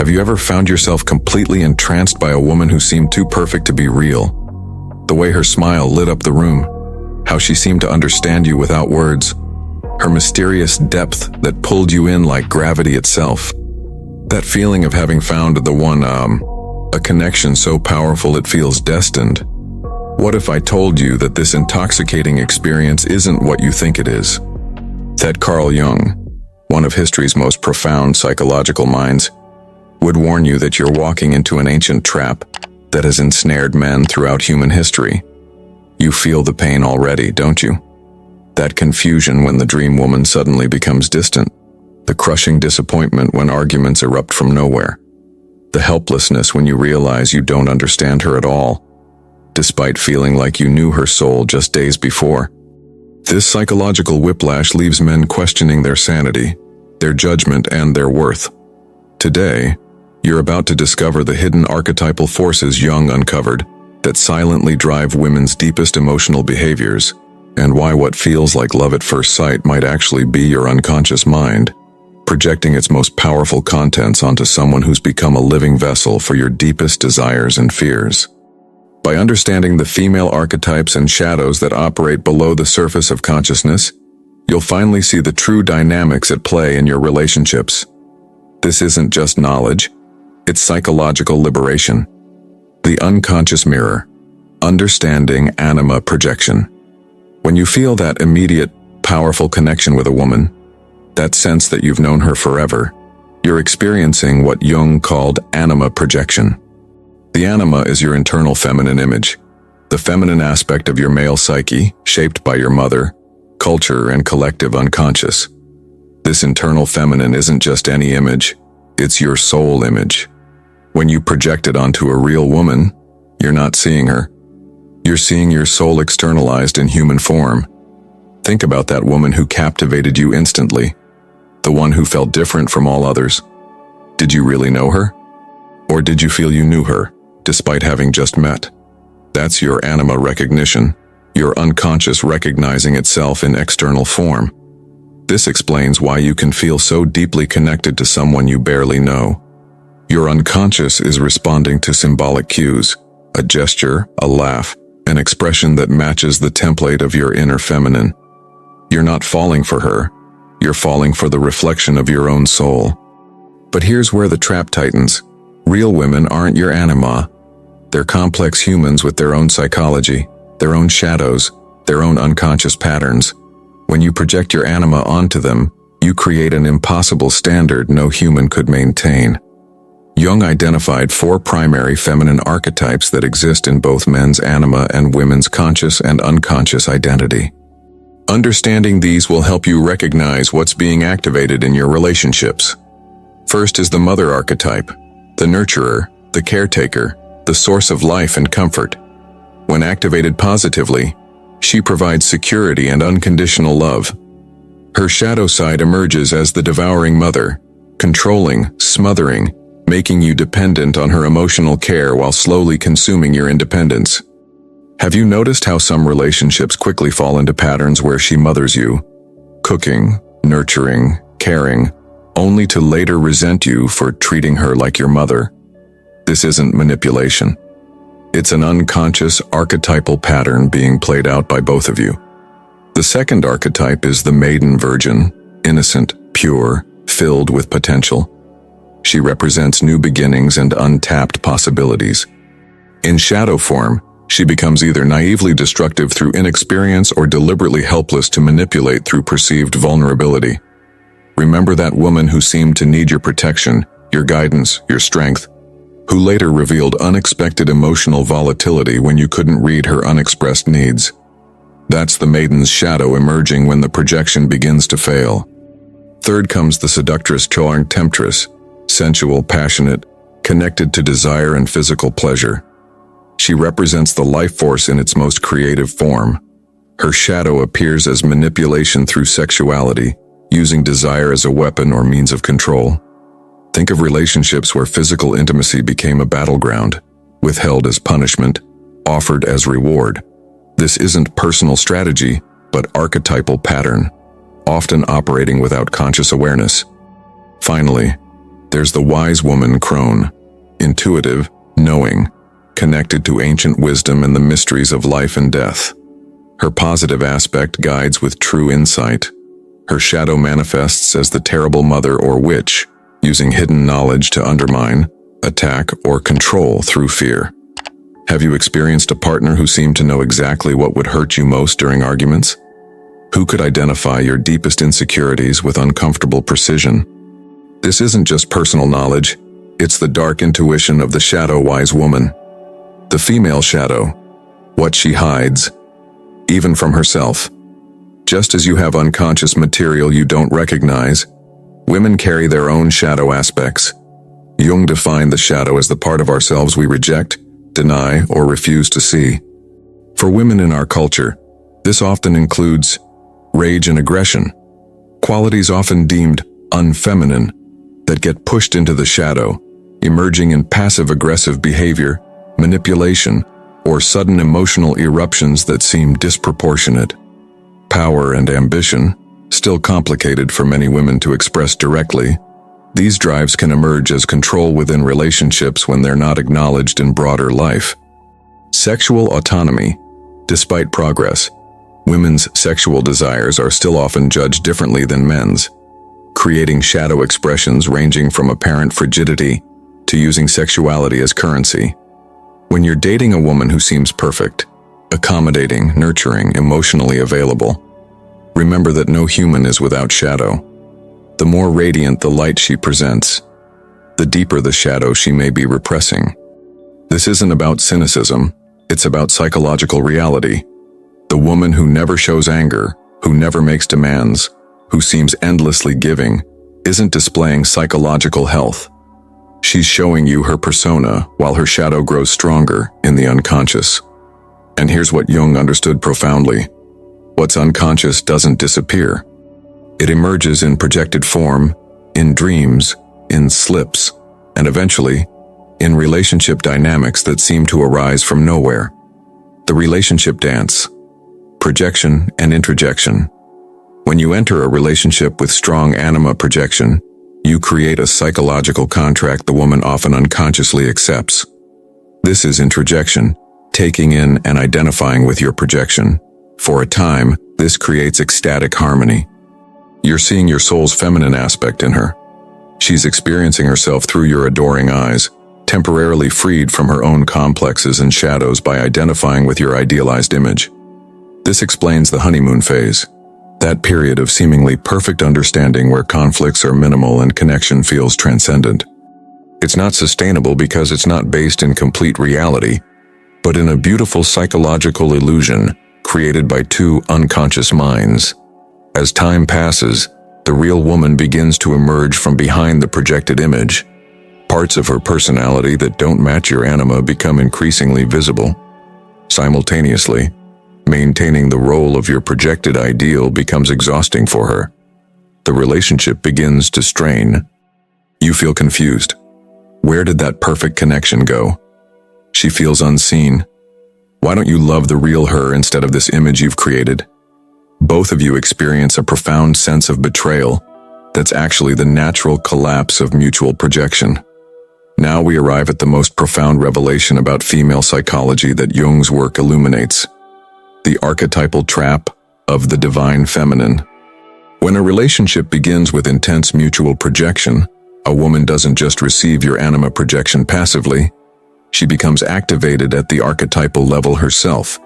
Have you ever found yourself completely entranced by a woman who seemed too perfect to be real? The way her smile lit up the room, how she seemed to understand you without words, her mysterious depth that pulled you in like gravity itself. That feeling of having found the one, a connection so powerful it feels destined. What if I told you that this intoxicating experience isn't what you think it is? That Carl Jung, one of history's most profound psychological minds, would warn you that you're walking into an ancient trap that has ensnared men throughout human history. You feel the pain already, don't you? That confusion when the dream woman suddenly becomes distant, the crushing disappointment when arguments erupt from nowhere, the helplessness when you realize you don't understand her at all, despite feeling like you knew her soul just days before. This psychological whiplash leaves men questioning their sanity, their judgment, and their worth. Today, you're about to discover the hidden archetypal forces Jung uncovered that silently drive women's deepest emotional behaviors, and why what feels like love at first sight might actually be your unconscious mind, projecting its most powerful contents onto someone who's become a living vessel for your deepest desires and fears. By understanding the female archetypes and shadows that operate below the surface of consciousness, you'll finally see the true dynamics at play in your relationships. This isn't just knowledge, it's psychological liberation. The unconscious mirror, understanding anima projection. When you feel that immediate, powerful connection with a woman, that sense that you've known her forever, you're experiencing what Jung called anima projection. The anima is your internal feminine image, the feminine aspect of your male psyche, shaped by your mother, culture, and collective unconscious. This internal feminine isn't just any image, it's your soul image. When you project it onto a real woman, you're not seeing her. You're seeing your soul externalized in human form. Think about that woman who captivated you instantly, the one who felt different from all others. Did you really know her? Or did you feel you knew her, despite having just met? That's your anima recognition, your unconscious recognizing itself in external form. This explains why you can feel so deeply connected to someone you barely know. Your unconscious is responding to symbolic cues, a gesture, a laugh, an expression that matches the template of your inner feminine. You're not falling for her, you're falling for the reflection of your own soul. But here's where the trap tightens. Real women aren't your anima. They're complex humans with their own psychology, their own shadows, their own unconscious patterns. When you project your anima onto them, you create an impossible standard no human could maintain. Jung identified 4 primary feminine archetypes that exist in both men's anima and women's conscious and unconscious identity. Understanding these will help you recognize what's being activated in your relationships. First is the mother archetype, the nurturer, the caretaker, the source of life and comfort. When activated positively, she provides security and unconditional love. Her shadow side emerges as the devouring mother, controlling, smothering, making you dependent on her emotional care while slowly consuming your independence. Have you noticed how some relationships quickly fall into patterns where she mothers you, cooking, nurturing, caring, only to later resent you for treating her like your mother? This isn't manipulation. It's an unconscious archetypal pattern being played out by both of you. The second archetype is the maiden virgin, innocent, pure, filled with potential. She represents new beginnings and untapped possibilities. In shadow form, she becomes either naively destructive through inexperience or deliberately helpless to manipulate through perceived vulnerability. Remember that woman who seemed to need your protection, your guidance, your strength, who later revealed unexpected emotional volatility when you couldn't read her unexpressed needs. That's the maiden's shadow emerging when the projection begins to fail. Third comes the seductress charmed temptress, sensual, passionate, connected to desire and physical pleasure. She represents the life force in its most creative form. Her shadow appears as manipulation through sexuality, using desire as a weapon or means of control. Think of relationships where physical intimacy became a battleground, withheld as punishment, offered as reward. This isn't personal strategy, but archetypal pattern, often operating without conscious awareness. Finally, There's the wise woman crone, intuitive, knowing, connected to ancient wisdom and the mysteries of life and death. Her positive aspect guides with true insight. Her shadow manifests as the terrible mother or witch, using hidden knowledge to undermine, attack, or control through fear. Have you experienced a partner who seemed to know exactly what would hurt you most during arguments? Who could identify your deepest insecurities with uncomfortable precision? This isn't just personal knowledge, it's the dark intuition of the shadow-wise woman. The female shadow, what she hides, even from herself. Just as you have unconscious material you don't recognize, women carry their own shadow aspects. Jung defined the shadow as the part of ourselves we reject, deny, or refuse to see. For women in our culture, this often includes rage and aggression, qualities often deemed unfeminine that get pushed into the shadow, emerging in passive-aggressive behavior, manipulation, or sudden emotional eruptions that seem disproportionate. Power and ambition, still complicated for many women to express directly, these drives can emerge as control within relationships when they're not acknowledged in broader life. Sexual autonomy. Despite progress, women's sexual desires are still often judged differently than men's, creating shadow expressions ranging from apparent frigidity to using sexuality as currency. When you're dating a woman who seems perfect, accommodating, nurturing, emotionally available, remember that no human is without shadow. The more radiant the light she presents, the deeper the shadow she may be repressing. This isn't about cynicism, it's about psychological reality. The woman who never shows anger, who never makes demands, who seems endlessly giving, isn't displaying psychological health. She's showing you her persona while her shadow grows stronger in the unconscious. And here's what Jung understood profoundly. What's unconscious doesn't disappear. It emerges in projected form, in dreams, in slips, and eventually, in relationship dynamics that seem to arise from nowhere. The relationship dance. Projection and introjection. When you enter a relationship with strong anima projection, you create a psychological contract the woman often unconsciously accepts. This is introjection, taking in and identifying with your projection. For a time, this creates ecstatic harmony. You're seeing your soul's feminine aspect in her. She's experiencing herself through your adoring eyes, temporarily freed from her own complexes and shadows by identifying with your idealized image. This explains the honeymoon phase, that period of seemingly perfect understanding where conflicts are minimal and connection feels transcendent. It's not sustainable because it's not based in complete reality, but in a beautiful psychological illusion created by two unconscious minds. As time passes, the real woman begins to emerge from behind the projected image. Parts of her personality that don't match your anima become increasingly visible. Simultaneously, maintaining the role of your projected ideal becomes exhausting for her. The relationship begins to strain. You feel confused. Where did that perfect connection go? She feels unseen. Why don't you love the real her instead of this image you've created? Both of you experience a profound sense of betrayal that's actually the natural collapse of mutual projection. Now we arrive at the most profound revelation about female psychology that Jung's work illuminates: the archetypal trap of the divine feminine. When a relationship begins with intense mutual projection, a woman doesn't just receive your anima projection passively, she becomes activated at the archetypal level herself,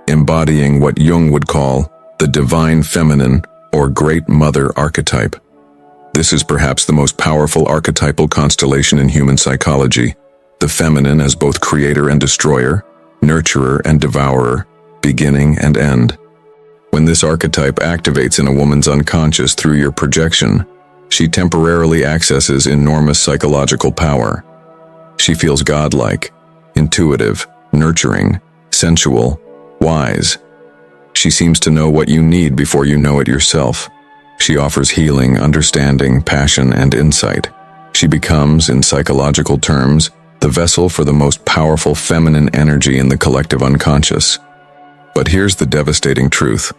embodying what Jung would call the divine feminine or great mother archetype. This is perhaps the most powerful archetypal constellation in human psychology, the feminine as both creator and destroyer, nurturer and devourer, beginning and end. When this archetype activates in a woman's unconscious through your projection, she temporarily accesses enormous psychological power. She feels godlike, intuitive, nurturing, sensual, wise. She seems to know what you need before you know it yourself. She offers healing, understanding, passion, and insight. She becomes, in psychological terms, the vessel for the most powerful feminine energy in the collective unconscious. But here's the devastating truth.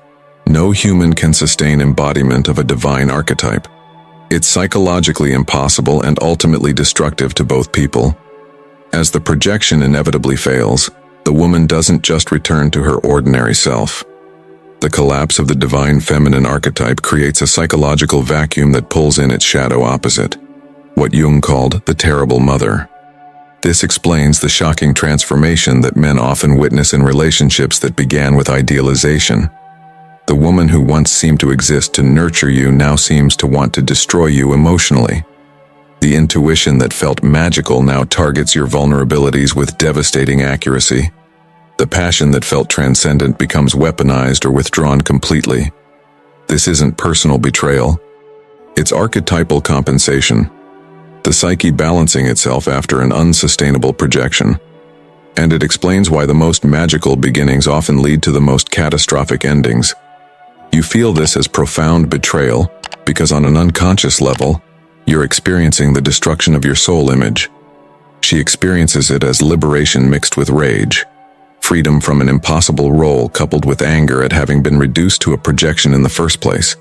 No human can sustain embodiment of a divine archetype. It's psychologically impossible and ultimately destructive to both people. As the projection inevitably fails, the woman doesn't just return to her ordinary self. The collapse of the divine feminine archetype creates a psychological vacuum that pulls in its shadow opposite, what Jung called the terrible mother. This explains the shocking transformation that men often witness in relationships that began with idealization. The woman who once seemed to exist to nurture you now seems to want to destroy you emotionally. The intuition that felt magical now targets your vulnerabilities with devastating accuracy. The passion that felt transcendent becomes weaponized or withdrawn completely. This isn't personal betrayal. It's archetypal compensation, the psyche balancing itself after an unsustainable projection. And it explains why the most magical beginnings often lead to the most catastrophic endings. You feel this as profound betrayal because on an unconscious level, you're experiencing the destruction of your soul image. She experiences it as liberation mixed with rage, freedom from an impossible role coupled with anger at having been reduced to a projection in the first place.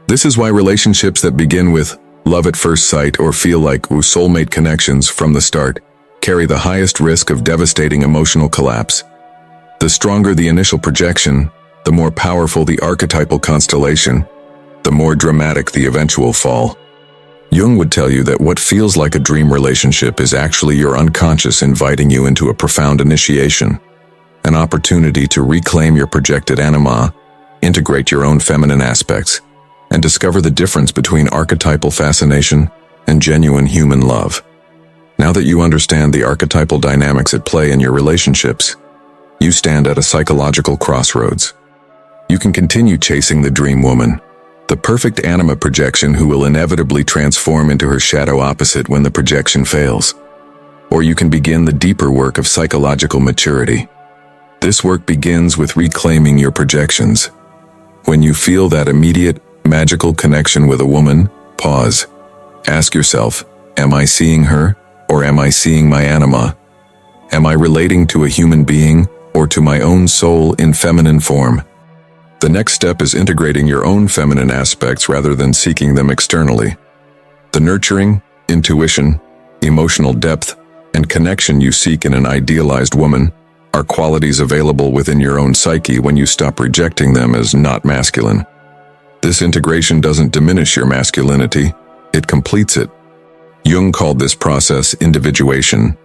This is why relationships that begin with love at first sight or feel like soulmate connections from the start carry the highest risk of devastating emotional collapse. The stronger the initial projection, the more powerful the archetypal constellation, the more dramatic the eventual fall. Jung would tell you that what feels like a dream relationship is actually your unconscious inviting you into a profound initiation, an opportunity to reclaim your projected anima, integrate your own feminine aspects, and discover the difference between archetypal fascination and genuine human love. Now that you understand the archetypal dynamics at play in your relationships, you stand at a psychological crossroads. You can continue chasing the dream woman, the perfect anima projection who will inevitably transform into her shadow opposite when the projection fails. Or you can begin the deeper work of psychological maturity. This work begins with reclaiming your projections. When you feel that immediate, magical connection with a woman, pause. Ask yourself, am I seeing her, or am I seeing my anima? Am I relating to a human being, or to my own soul in feminine form? The next step is integrating your own feminine aspects rather than seeking them externally. The nurturing, intuition, emotional depth, and connection you seek in an idealized woman are qualities available within your own psyche when you stop rejecting them as not masculine. This integration doesn't diminish your masculinity, it completes it. Jung called this process individuation,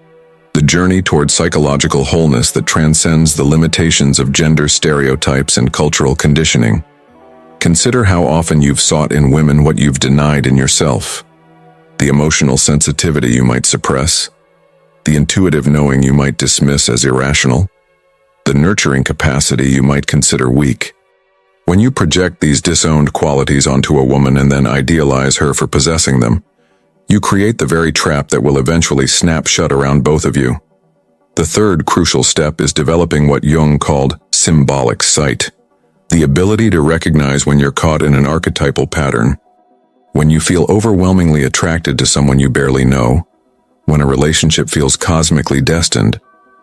the journey toward psychological wholeness that transcends the limitations of gender stereotypes and cultural conditioning. Consider how often you've sought in women what you've denied in yourself. The emotional sensitivity you might suppress, the intuitive knowing you might dismiss as irrational, the nurturing capacity you might consider weak. When you project these disowned qualities onto a woman and then idealize her for possessing them, you create the very trap that will eventually snap shut around both of you. The third crucial step is developing what Jung called symbolic sight, the ability to recognize when you're caught in an archetypal pattern, when you feel overwhelmingly attracted to someone you barely know, when a relationship feels cosmically destined,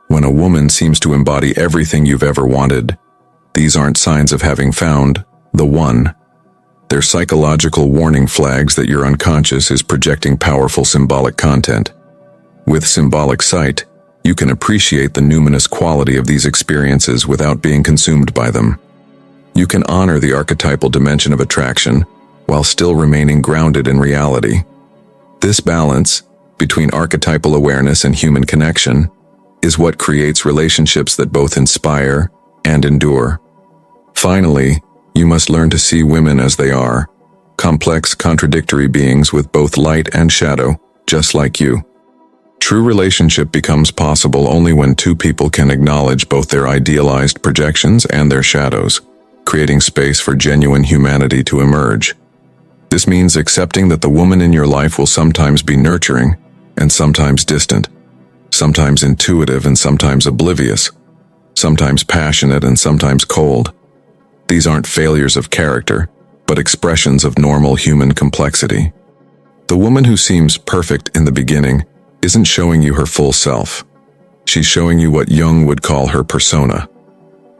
when a woman seems to embody everything you've ever wanted. These aren't signs of having found the one. They're psychological warning flags that your unconscious is projecting powerful symbolic content. With symbolic sight, you can appreciate the numinous quality of these experiences without being consumed by them. You can honor the archetypal dimension of attraction while still remaining grounded in reality. This balance between archetypal awareness and human connection is what creates relationships that both inspire and endure. Finally, you must learn to see women as they are, complex, contradictory beings with both light and shadow, just like you. True relationship becomes possible only when two people can acknowledge both their idealized projections and their shadows, creating space for genuine humanity to emerge. This means accepting that the woman in your life will sometimes be nurturing and sometimes distant, sometimes intuitive and sometimes oblivious, sometimes passionate and sometimes cold. These aren't failures of character, but expressions of normal human complexity. The woman who seems perfect in the beginning isn't showing you her full self. She's showing you what Jung would call her persona,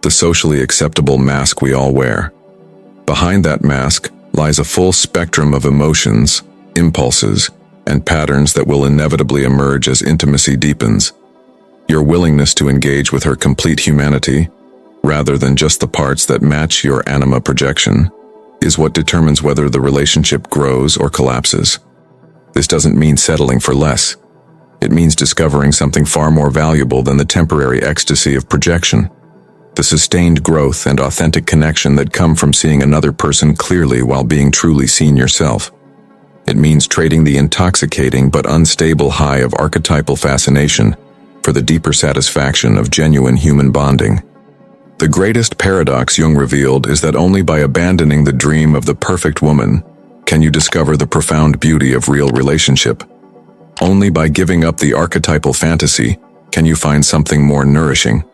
the socially acceptable mask we all wear. Behind that mask lies a full spectrum of emotions, impulses, and patterns that will inevitably emerge as intimacy deepens. Your willingness to engage with her complete humanity, rather than just the parts that match your anima projection, is what determines whether the relationship grows or collapses. This doesn't mean settling for less. It means discovering something far more valuable than the temporary ecstasy of projection. The sustained growth and authentic connection that come from seeing another person clearly while being truly seen yourself. It means trading the intoxicating but unstable high of archetypal fascination for the deeper satisfaction of genuine human bonding. The greatest paradox Jung revealed is that only by abandoning the dream of the perfect woman can you discover the profound beauty of real relationship. Only by giving up the archetypal fantasy can you find something more nourishing,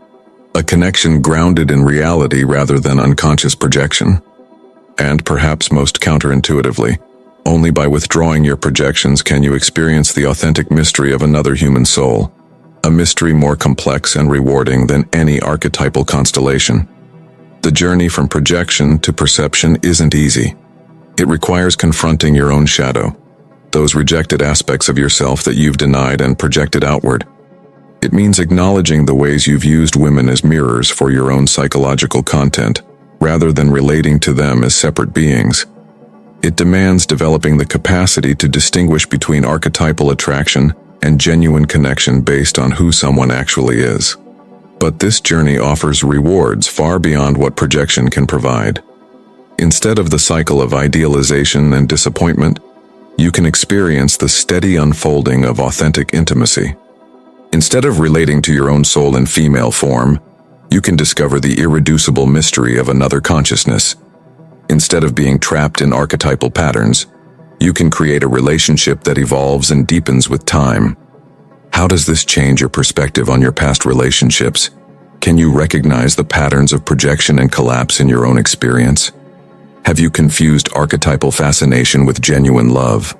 a connection grounded in reality rather than unconscious projection. And perhaps most counterintuitively, only by withdrawing your projections can you experience the authentic mystery of another human soul, a mystery more complex and rewarding than any archetypal constellation. The journey from projection to perception isn't easy. It requires confronting your own shadow, those rejected aspects of yourself that you've denied and projected outward. It means acknowledging the ways you've used women as mirrors for your own psychological content, rather than relating to them as separate beings. It demands developing the capacity to distinguish between archetypal attraction and genuine connection based on who someone actually is. But this journey offers rewards far beyond what projection can provide. Instead of the cycle of idealization and disappointment, you can experience the steady unfolding of authentic intimacy. Instead of relating to your own soul in female form, you can discover the irreducible mystery of another consciousness. Instead of being trapped in archetypal patterns, you can create a relationship that evolves and deepens with time. How does this change your perspective on your past relationships? Can you recognize the patterns of projection and collapse in your own experience? Have you confused archetypal fascination with genuine love?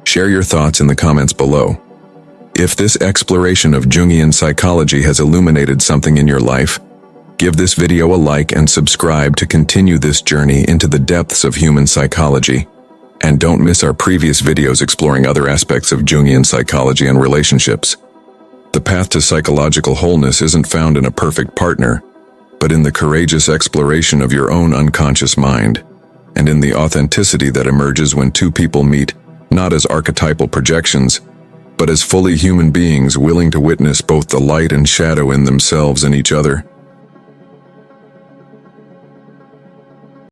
Share your thoughts in the comments below. If this exploration of Jungian psychology has illuminated something in your life, give this video a like and subscribe to continue this journey into the depths of human psychology. And don't miss our previous videos exploring other aspects of Jungian psychology and relationships. The path to psychological wholeness isn't found in a perfect partner, but in the courageous exploration of your own unconscious mind, and in the authenticity that emerges when two people meet, not as archetypal projections, but as fully human beings willing to witness both the light and shadow in themselves and each other.